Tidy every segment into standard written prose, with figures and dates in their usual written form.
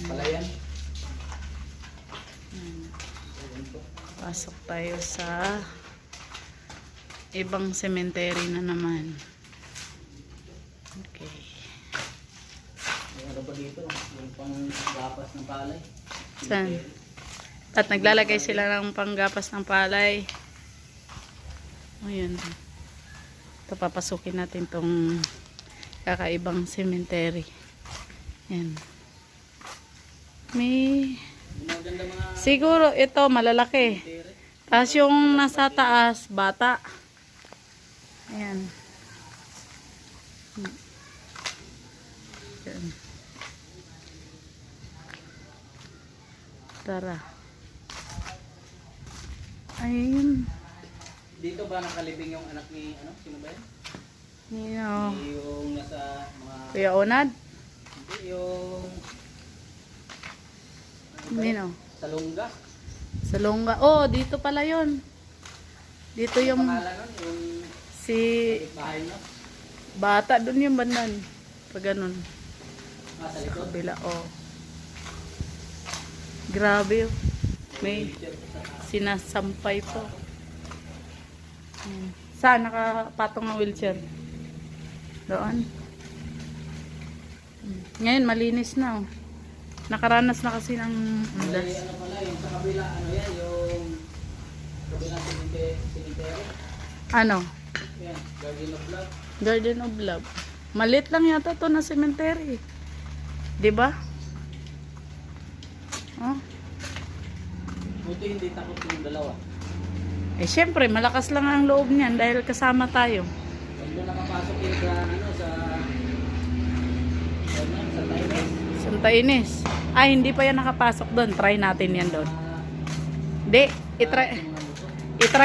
Palayan. Pasok tayo sa ibang cemetery na naman. Okay. May ano pa dito? Yung panggapas ng palay. Saan? At naglalagay sila ng panggapas ng palay. O yun. Ito, papasukin natin tong kakaibang cemetery. Yan. May... Maganda mga Siguro ito malalaki. Tapos yung nasa taas, bata. Ayan. Ayan. Tara. Ayun. dito ba nakalibing yung anak ni ano? Sino ba yan? Nino. Yung nasa mga Kuya Onad? hindi yung Nino. Salonga. Salonga. Oh, dito pala yon. Dito yung Pangalan nun, yung si bahay na. bata dun yung bandan. Pag ganun. Sa Sa likod. kabila, oh. Grabe, oh. May sinasampay po. Saan nakapatong ang wheelchair? Doon. Ngayon, malinis na, oh. Nakaranas na kasi ng May das. ano pala, yung sa kabila, ano yan, yung kabilang cemetery. Ano? Yan, Garden of Love. Garden of Love. Malit lang yata to na cemetery. 'Di ba? Oh. Buti hindi takot yung dalawa. Eh syempre, malakas lang ang loob niyan dahil kasama tayo. Pag doon nakapasok yung sa, ano, sa Thailand. Santa Ines. Ay, hindi pa yan nakapasok doon. Try natin yan doon. Hindi, itry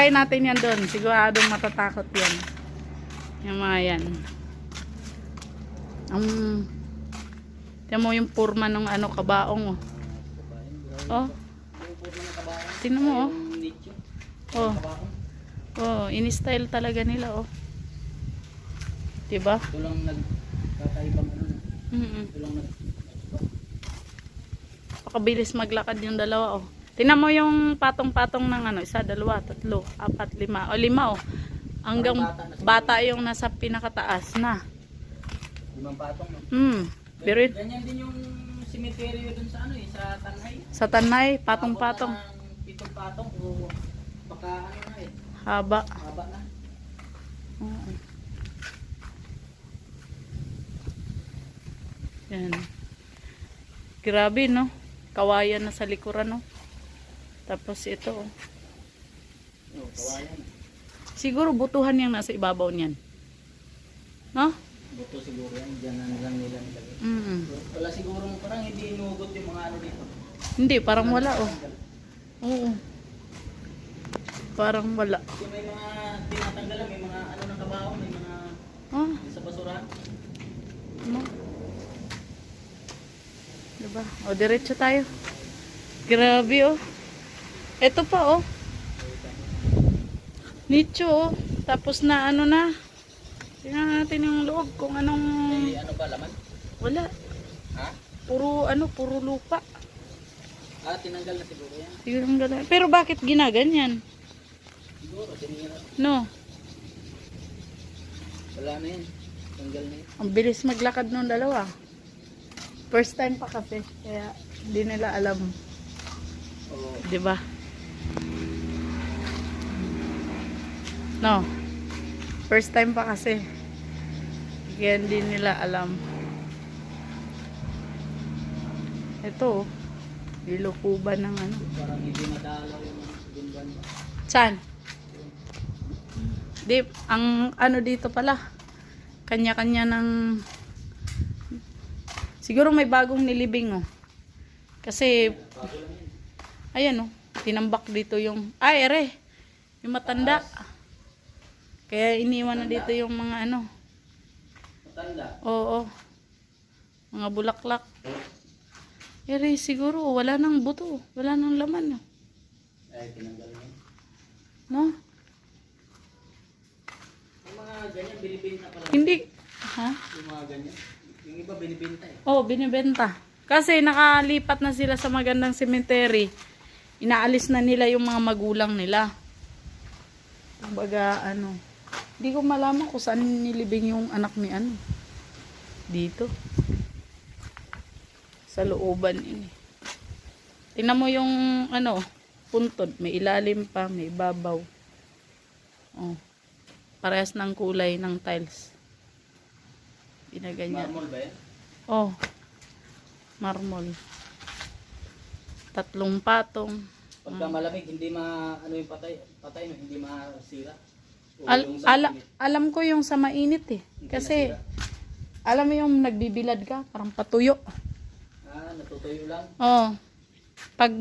natin yan doon. Siguradong matatakot yan. Yung mga yan. Tiyan mo yung purma ng ano, kabaong, oh. Oh. Tingnan mo, oh. Oh. Oh, in-style talaga nila, oh. Diba? Ito lang nagkakaibang ano. Ito lang Pakabilis maglakad yung dalawa, oh. Tingnan mo yung patong-patong ng ano, 1, 2, 3, 4, 5. O 5, oh. Hanggang bata yung nasa pinakataas na. 5 patong, no? Pero Ganyan din yung cemetery dun sa ano eh, sa Tanay. sa Tanay, patong-patong. 7 patong o baka ano na eh, Haba. haba na. Oo. Yan. Grabe, no? Kawayan na sa likuran, no? Tapos ito, oh. Kawayan. Siguro butuhan yung nasa ibabaw niyan. No? Buto siguro yan, dyan na lang nila nilagay. Wala siguro parang hindi inugot yung mga ano dito. Hindi, parang wala, oh. Oo. Parang wala. Kasi may mga tinatanggalan, may mga ano ng kabaho, may mga Ah, sa basurahan. no? Diba? O, diretso tayo. Grabe, oh. Ito pa, oh. Nicho, oh. Tapos na, ano na. Tingnan natin yung loob kung anong... May ano ba, laman? Wala. Ha? Puro, ano, puro lupa. Tinanggal na siguro yan. Siguro ang ganda. Pero bakit ginaganyan? Siguro, tinira. No. Wala na yan. Tanggal na yan. Ang bilis maglakad nung dalawa. First time pa kasi. Kaya, hindi nila alam. Oo. Diba? No. First time pa kasi. Kaya hindi nila alam. Ito, oh. Nilukuban ng ano. Parang hindi madalaw yung bunban ba? Saan? Di, ang ano dito pala. Kanya-kanya ng... Siguro may bagong nilibing, oh. Kasi, Bago lang yan. ayan, oh. Tinambak dito yung... Ay, ere. Yung matanda. Kaya iniwan na dito yung mga ano. Matanda. Oo. Mga bulaklak. Ere, siguro, wala nang buto. Wala nang laman, oh. Kahit tinanggal mo. No? Yung mga ganyan, binibenta pala. Hindi. Ha? Yung mga ganyan. Yung iba binibenta eh. Oh, binibenta. Kasi nakalipat na sila sa magandang cemetery. Inaalis na nila yung mga magulang nila. Kumbaga, ano. Hindi ko malaman kung saan nilibing yung anak ni ano. Dito. Sa looban ini. Tingnan mo yung ano, puntod. May ilalim pa, may ibabaw. Oh. Parehas ng kulay ng tiles. Binaganyan. Marmol ba yan? Oh. Marmol. 3 patong. Pagka malamig, hindi ano yung patay no, hindi masira. O yung Alam ko yung sa mainit eh. hindi Kasi nasira. alam mo yung nagbibilad ka, parang patuyo. Natutuyo lang. Oh. Pag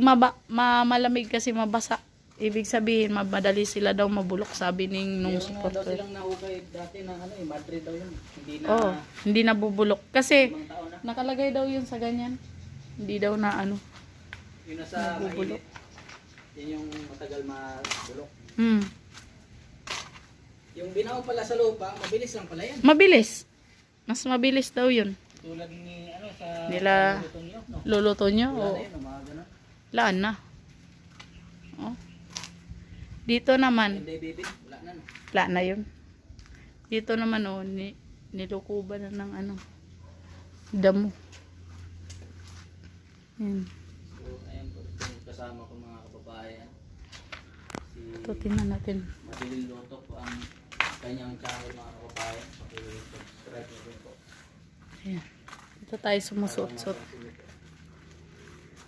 malamig kasi mabasa, ibig sabihin madali sila daw mabulok, sabi ning nung Yung daw supporter. silang nahukay dati na ano eh, Madrid daw yun. Hindi na Oh, hindi na bubulok kasi 5 taon na. nakalagay daw yun sa ganyan. Hindi daw na ano. Yung nasa Nabubulok. mainit. Yan yung matagal mabulok. Hmm. Yung binaw pala sa lupa, mabilis lang pala yan. Mabilis. Mas mabilis daw yun. Tulad ni ano sa Nila- lutong nyo, no? Luluto nyo Wala o na yun, mga ganun. laan na. Oh. Dito naman, Hindi baby, wala na no. wala na yun. Dito naman oh, nilukuban na ng ano, damo. Yan. So, ayun po, yung kasama ko mga kababayan. Si Ito, tingnan natin. Madilim Luto po ang kanyang channel mga kababayan. Paki-subscribe nyo rin po. Ayan. Dito tayo sumusot-sot. Madilim Luto.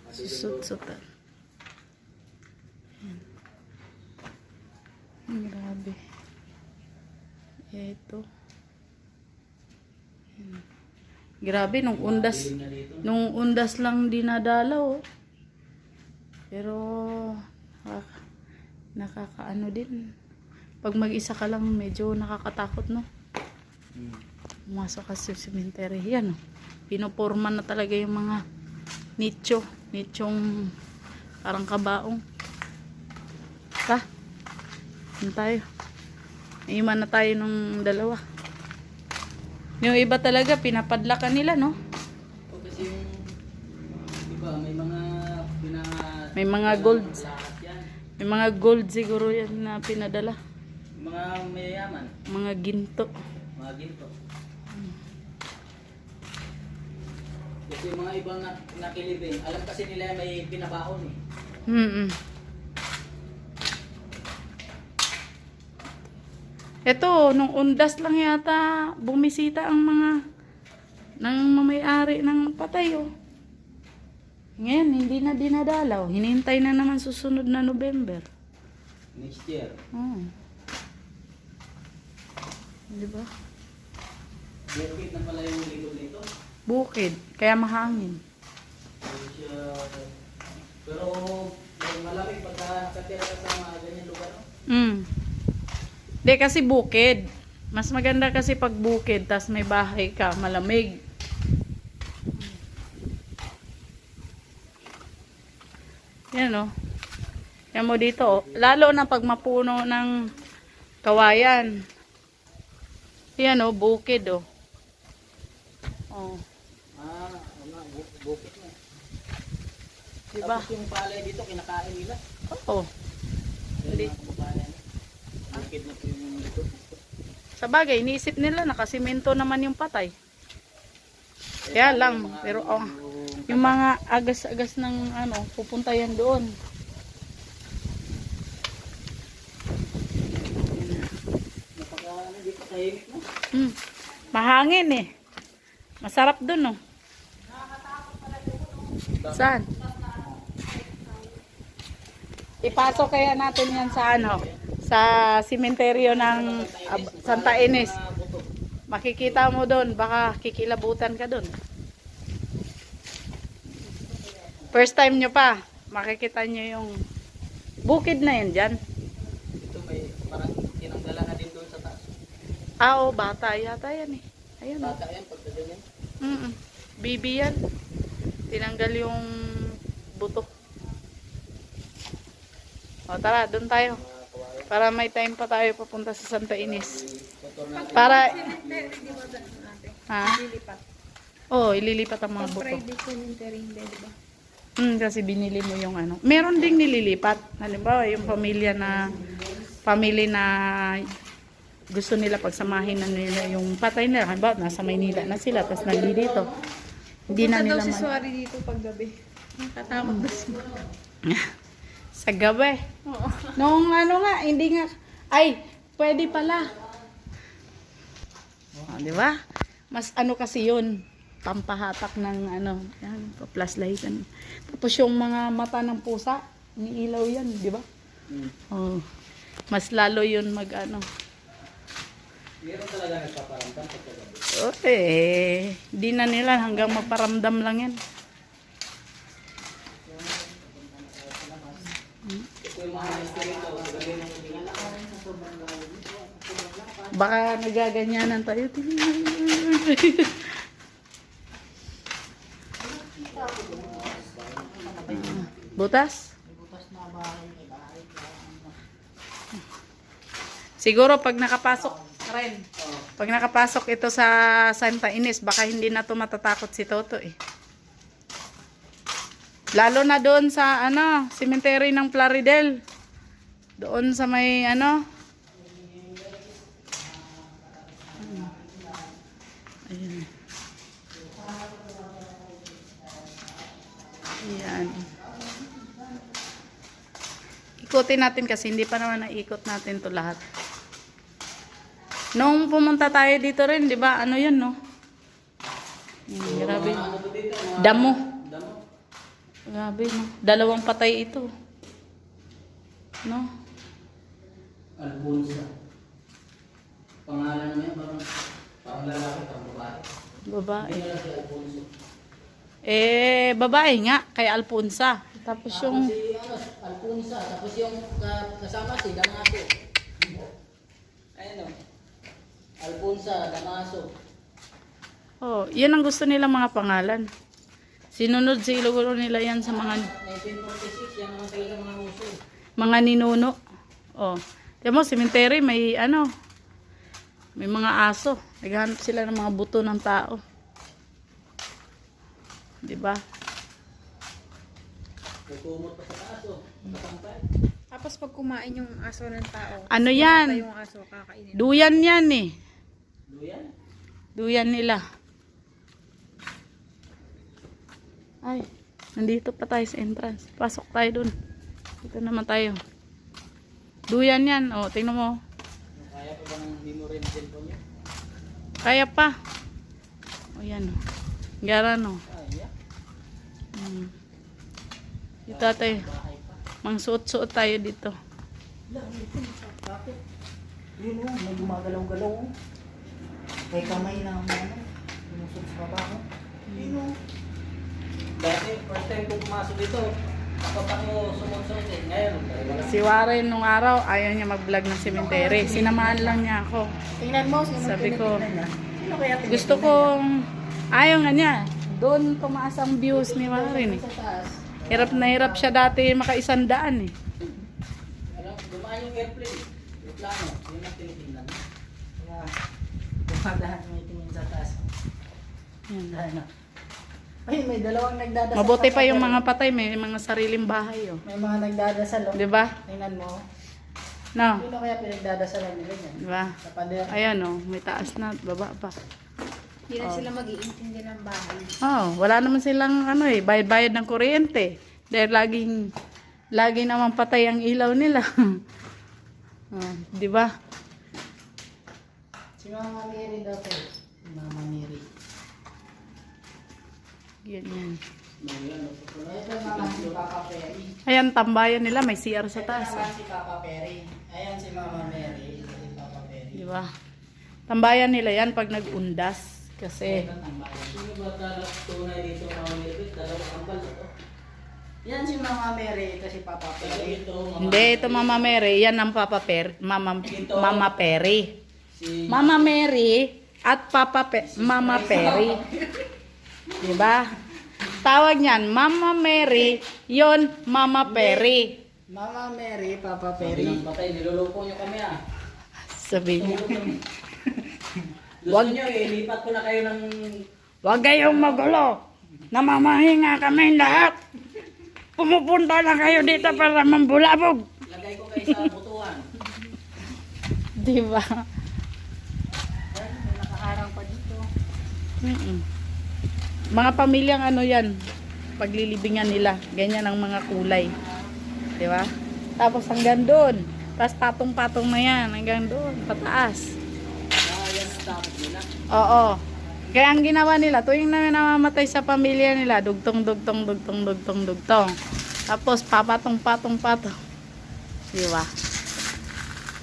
Susot-sotan. Ayan. Grabe. Ito. Ayan. Grabe, Madilim na dito. nung undas lang dinadalaw. Oh. Pero, nakakaano din. Pag mag-isa ka lang, medyo nakakatakot, no? Pumasok ka sa cemetery. Yan, oh. Pinuporma na talaga yung mga nicho. Nichong parang kabaong. Ta? Yan tayo. Naiman na tayo nung dalawa. Yung iba talaga, pinapadlakan nila, no? O kasi yung iba, May mga gold. lahat yan. May mga gold siguro yan na pinadala. Yung mga mayayaman, Mga ginto. mga ginto. Kasi yung mga ibang nakilibing, alam kasi nila may pinabaon eh. Ito, nung undas lang yata, bumisita ang mga nang mamayari ng patay, oh. Ngayon, hindi na dinadalaw. Hinintay na naman susunod na November. Next year. Oh. Di ba? Bukid na pala yung likod nito. Bukid. Kaya mahangin. Pero malamig pagka nakatira ka sa mga ganyan lugar. No? Di kasi bukid. Mas maganda kasi pag bukid, tas may bahay ka, malamig. Yan o. Yan mo dito. Oh. Lalo na pag mapuno ng kawayan. Yan o, bukid o. Oh. Bukid na. Diba? Tapos yung palay dito, kinakain nila. Oo. Hindi. Bukid na po yung dito. Sa bagay, iniisip nila nakasimento naman yung patay. Kaya lang, pero oh, yung mga agas-agas ng ano, pupunta yan doon. Napaka dito tahimik na. Mahangin eh. Masarap doon, no? Saan? Ipasok kaya natin yan sa ano? Sa simenteryo ng Santa Ines. Makikita mo doon, baka kikilabutan ka doon. First time nyo pa, makikita nyo yung bukid na yan dyan. Ito may parang tinanggalan na din doon sa taas. Ah, oh, bata yata yan eh. Ayan oh. Bata yan, pagka ganyan. Bibi yan. Tinanggal yung buto. O tara, doon tayo. Para may time pa tayo papunta sa Santa Ines. Para... Ha? Oo, ililipat ang mga buto. Private cemetery, hindi, di ba? Kasi binili mo yung ano. Meron ding nililipat. Halimbawa, yung family na gusto nila pagsamahin na nila yung patay nila. Halimbawa, nasa Maynila na sila, tapos nandito. Hindi na nila Punta daw si Suari dito pag gabi. Nakatakot daw siya. Sa gabi. Oo. Nung ano nga, hindi nga. Ay, pwede pala. Di ba? Mas ano kasi yun. Pampahatak ng ano. Yan, pa-flashlightan. Tapos yung mga mata ng pusa, niilaw yan, di ba? Oh. Mas lalo yun mag ano. Meron talaga nagpaparamdam sa gabi. Okay. Di na nila hanggang maparamdam lang yan. Ito yung mga espiritu sa gabi ng tingala. Baka nagaganyanan tayo. Butas? Siguro pag nakapasok rin. Pag nakapasok ito sa Santa Ines, baka hindi na to matatakot si Toto eh. Lalo na doon sa ano, cemetery ng Plaridel. Doon sa may ano. Ayan. Ayan. Ikutin natin kasi hindi pa naman naikot natin to lahat. Nung pumunta tayo dito rin, di ba? Ano yun, no? Grabe. Damo. Grabe, no? 2 patay ito. No? Alfonso. Pangalan niya parang lalaki, parang babae. Babae. Hindi na si Alfonso. Babae nga, kay Alfonsa. Tapos yung... Si Alfonso, tapos yung kasama si Damaso. Ayun o. Alfonso, Damaso. Oh, yan ang gusto nila mga pangalan. Sinunod siguro nila yan sa mga 1946, yan naman talaga mga uso. mga ninuno. Oh. Tiyan mo, cemetery, may ano, may mga aso. Naghahanap sila ng mga buto ng tao. Diba? Kukumot pa sa aso. Matampay. Tapos pag kumain yung aso ng tao. Ano tapos yan? pumunta yung aso, kakainin. Duyan yan eh. Duyan? Duyan nila. Ay, nandito pa tayo sa entrance. Pasok tayo dun. Dito naman tayo. Duyan yan. O, tingnan mo. Kaya pa bang hindi mo rin cellphone niya? Kaya pa. O, yan. Gara no. Kaya. Dito tayo. Mangsuot-suot tayo dito. Bakit? Yun o, may gumagalaw-galaw o. May kamay na ano. Lumusot sa baba ko. Yun o. Dati, first time ko pumasok dito. Ako pa ko sumunod eh. Ngayon, wala. Si Warren nung araw, ayaw niya mag-vlog ng cemetery. Sinamahan lang niya ako. Tingnan mo, Sabi ko, sino kaya tingnan? gusto kong, ayaw nga niya. Doon tumaas ang views ni Warren eh. Sa taas. Hirap na hirap siya dati maka-100 eh. Alam, dumaan yung airplane. Yung plano, yun ang tinitingnan. Kaya, dumadahan may tingin sa taas. Yan. Ano? Ay, may dalawang nagdadasal. Mabuti pa yung mga patay, may mga sariling bahay oh. May mga nagdadasal. Oh. 'Di ba? Tingnan mo. No. Sino kaya pinagdadasalan nila yan? 'Di ba? Sa pader. Ayan oh, may taas na, baba pa. Hindi na sila mag-iintindi ng bahay. Oh, wala naman silang ano eh, bayad-bayad ng kuryente. Dahil lagi naman patay ang ilaw nila. Oh, 'di ba? Si Mama Mary daw to. Si Mama Mary. Ganyan. Ito naman si Papa Perry. Ayan, tambayan nila, may CR sa taas. Ito naman si Papa Perry. Ayan si Mama Mary. Ito si Papa Perry. Di ba? Tambayan nila yan pag nag-undas. Kasi, Sino ba tunay dito Mama Mary? Dalawang ambal na to. Yan si Mama Mary. Ito si Papa Perry. hindi, ito Mama Mary, yan ang Papa Mama Perry. Si Mama Mary at Mama Perry. Diba? Tawag niyan, Mama Mary, yon Mama Perry. Mama Mary, Papa Sabi Perry. ng patay, niloloko nyo kami ah. Sabi niya. Gusto nyo, ilipat ko na kayo ng... Huwag kayong magulo. Namamahinga kami lahat. Pumupunta na kayo dito para mambulabog. Lagay ko kayo sa butuan. Diba? Ay, may nakaharang pa dito. Mga pamilyang ano yan, paglilibingan nila. Ganyan ang mga kulay. Diba? Tapos hanggang doon. Tapos patong-patong na yan. Hanggang doon. Pataas. Yan ang tapos nila. Oo. Kaya ang ginawa nila, tuwing na namamatay sa pamilya nila, dugtong. Tapos papatong-patong. Diba?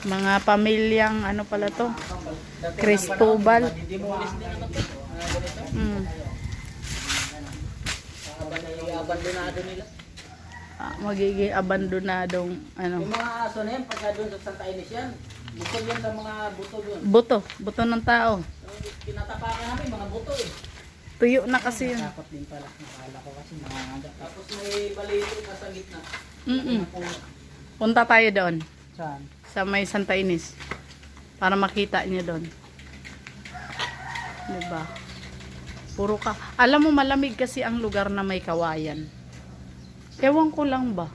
Mga pamilyang ano pala to? Cristobal. Didemolis din naman to. Ganito. Abandonado nila. Magiging abandonadong ano. Yung mga aso na yan, pagka doon sa Santa Ines yan, bukod yan sa mga buto doon. Buto ng tao. Kinatapakan namin, mga buto eh. Tuyo na kasi yun. Takot din pala. Nakala ko kasi nangangagat. Tapos may balito na sa gitna. Punta tayo doon. Saan? Sa may Santa Ines. Para makita niyo doon. Diba? Puro ka. Alam mo, malamig kasi ang lugar na may kawayan. Ewan ko lang ba?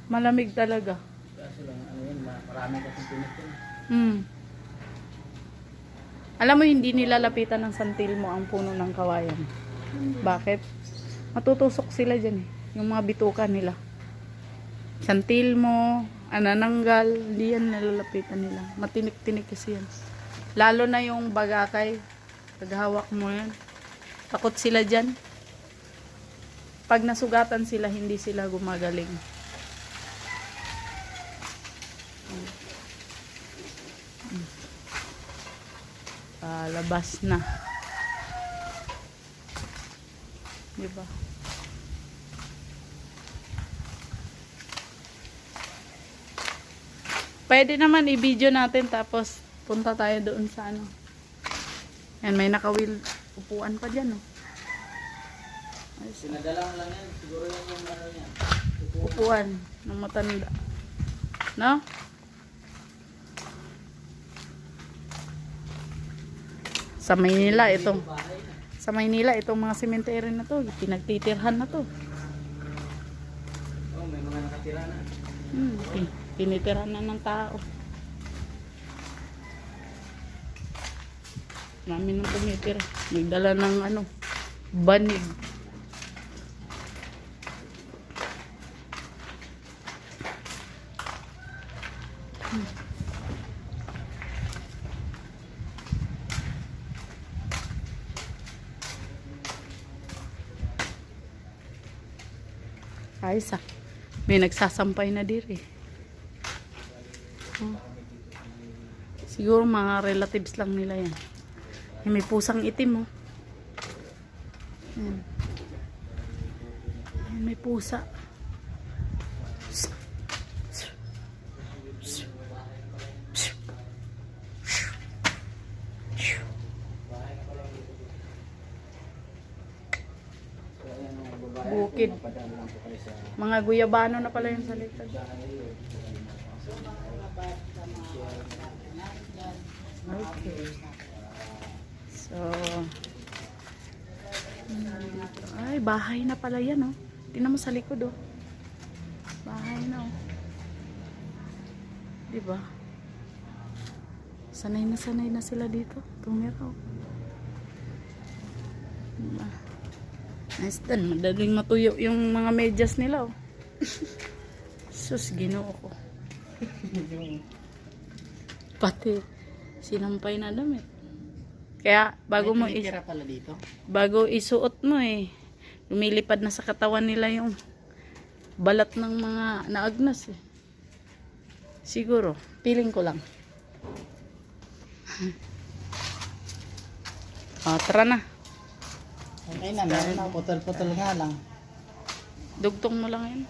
Malamig talaga. Kaso lang, ano yun, marami kasing pinito. Alam mo, hindi nilalapitan ng santilmo ang puno ng kawayan. Bakit? Matutusok sila dyan eh. Yung mga bituka nila. Santilmo, anananggal, hindi yan nilalapitan nila. Matinik-tinik kasi yan. Lalo na yung bagakay. Paghawak mo yan. Takot sila dyan. Pag nasugatan sila, hindi sila gumagaling. Labas na. Diba? Pwede naman i-video natin tapos punta tayo doon sa ano. Yan, may nakawil upuan pa dyan, oh. Sinadala lang yan, siguro yan yung ano niya. Upuan ng matanda. No? Sa Maynila itong itong mga sementeryo na to, pinagtitirhan na to. Oh, may mga nakatira na. Tinitirhan na ng tao. Namin nang tumitira. Nagdala ng ano, banig. Ayos ah. May nagsasampay na diri. Siguro mga relatives lang nila yan. May pusang itim, oh. Ayan. Ayan, may pusa. Bukid. Mga guyabano na pala yung sa likod. Okay. So, ay, bahay na pala yan, oh. Tingnan mo sa likod, oh. Bahay na, oh. Diba? Sanay na sila dito. Tumira, oh. Diba? Nice din. Madaling matuyo yung mga medyas nila, oh. Sus, ginoo ko. Pati sinampay na damit. Kaya bago mo pala dito. bago isuot mo lumilipad na sa katawan nila yung balat ng mga naagnas eh. Siguro, feeling ko lang. Tara na. Okay na, meron na. Putol-putol nga lang. Dugtong mo lang yun.